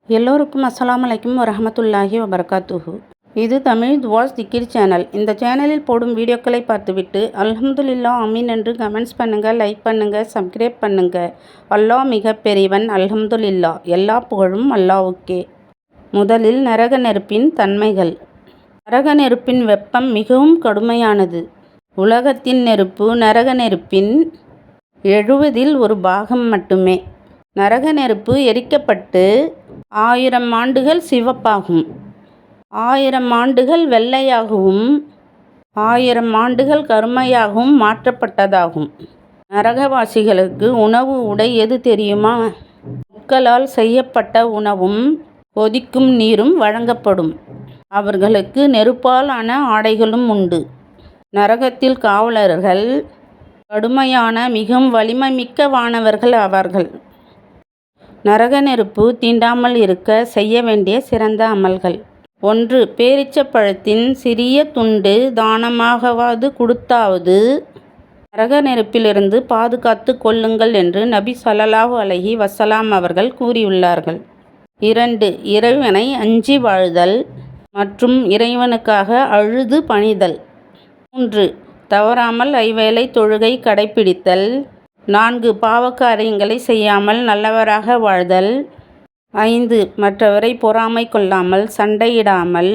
எல்லோருக்கும் அஸ்ஸலாமு அலைக்கும் வரஹமத்துல்லாஹி வபரகாத்துஹு. இது தமிழ் துவாஸ் திக்கிர் சேனல். இந்த சேனலில் போடும் வீடியோக்களை பார்த்துவிட்டு அல்ஹம்துலில்லாஹ் ஆமீன் என்று கமெண்ட்ஸ் பண்ணுங்கள், லைக் பண்ணுங்கள், சப்ஸ்கிரைப் பண்ணுங்கள். அல்லாஹ் மிக பெரியவன். அல்ஹம்துலில்லாஹ். எல்லா புகழும் அல்லாஹ்வுக்கே. முதலில் நரக நெருப்பின் தன்மைகள். நரக நெருப்பின் வெப்பம் மிகவும் கடுமையானது. உலகத்தின் நெருப்பு நரக நெருப்பின் 70ல் ஒரு பாகம் மட்டுமே. நரக நெருப்பு எரிக்கப்பட்டு 1000 ஆண்டுகள் சிவப்பாகும், 1000 ஆண்டுகள் வெள்ளையாகவும், 1000 ஆண்டுகள் கருமையாகவும் மாற்றப்பட்டதாகும். நரகவாசிகளுக்கு உணவு உடை எது தெரியுமா? முட்களால் செய்யப்பட்ட உணவும் கொதிக்கும் நீரும் வழங்கப்படும். அவர்களுக்கு நெருப்பால் ஆன ஆடைகளும் உண்டு. நரகத்தில் காவலர்கள் கடுமையான மிகவும் வலிமை மிக்க வானவர்கள் ஆவார்கள். நரக நெருப்பு தீண்டாமல் இருக்க செய்ய வேண்டிய சிறந்த அமல்கள். 1. பேரீச்சப்பழத்தின் சிறிய துண்டு தானமாகவாது கொடுத்தாவது நரக நெருப்பிலிருந்து பாதுகாத்து கொள்ளுங்கள் என்று நபி ஸல்லல்லாஹு அலைஹி வஸல்லம் அவர்கள் கூறியுள்ளார்கள். 2. இறைவனை அஞ்சி வாழ்தல் மற்றும் இறைவனுக்காக அழுது பணிதல். 3. தவறாமல் ஐவேளை தொழுகை கடைப்பிடித்தல். 4. பாவக்காரியங்களை செய்யாமல் நல்லவராக வாழ்தல். 5. மற்றவரை பொறாமை கொள்ளாமல், சண்டையிடாமல்,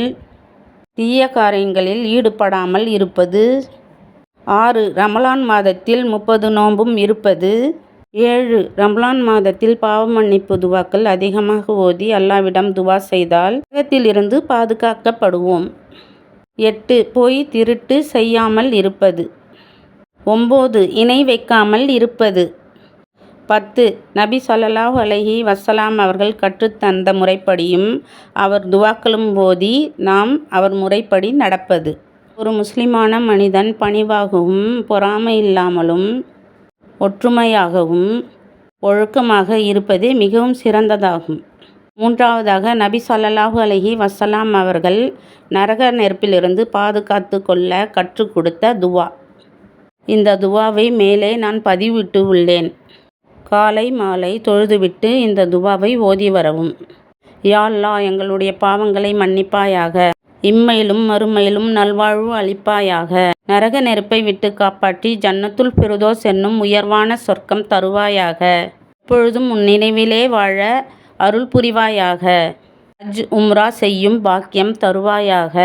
தீய காரியங்களில் ஈடுபடாமல் இருப்பது. 6. ரமலான் மாதத்தில் 30 நோன்பும் இருப்பது. 7. ரமலான் மாதத்தில் பாவ மன்னிப்பு துவாக்கள் அதிகமாக ஓதி அல்லாஹ்விடம் துவா செய்தால் நரகத்திலிருந்து பாதுகாக்கப்படுவோம். 8. பொய் திருட்டு செய்யாமல் இருப்பது. 9. இணை வைக்காமல் இருப்பது. 10. நபி ஸல்லல்லாஹு அலைஹி வஸல்லம் அவர்கள் கற்றுத்தந்த முறைப்படியும் அவர் துவாக்களும் ஓதி நாம் அவர் முறைப்படி நடப்பது. ஒரு முஸ்லிமான மனிதன் பணிவாகவும் பொறாமை இல்லாமலும் ஒற்றுமையாகவும் ஒழுக்கமாக இருப்பதே மிகவும் சிறந்ததாகும். 3. நபி ஸல்லல்லாஹு அலைஹி வஸல்லம் அவர்கள் நரக நெருப்பிலிருந்து பாதுகாத்து கொள்ள கற்றுக் கொடுத்த துவா. இந்த துவாவை மேலே நான் பதிவிட்டு உள்ளேன். காலை மாலை தொழுதுவிட்டு இந்த துவாவை ஓதி வரவும். யா அல்லாஹ், எங்களுடைய பாவங்களை மன்னிப்பாயாக, இம்மையிலும் மறுமையிலும் நல்வாழ்வு அளிப்பாயாக, நரக நெருப்பை விட்டு காப்பாற்றி ஜன்னத்துல் ஃபிர்தௌஸ் என்னும் உயர்வான சொர்க்கம் தருவாயாக, எப்பொழுதும் உன் நினைவிலே வாழ அருள் புரிவாயாக, ஹஜ் உம்ரா செய்யும் பாக்கியம் தருவாயாக,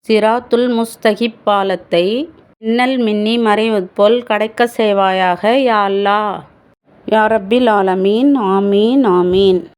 சிராத்துல் முஸ்தகிப் பாலத்தை மின்னல் மின்னி மறைவது போல் கடக்க செய்வாயாக. யா அல்லாஹ், யா ரப்பில் ஆலமீன். ஆமீன் ஆமீன்.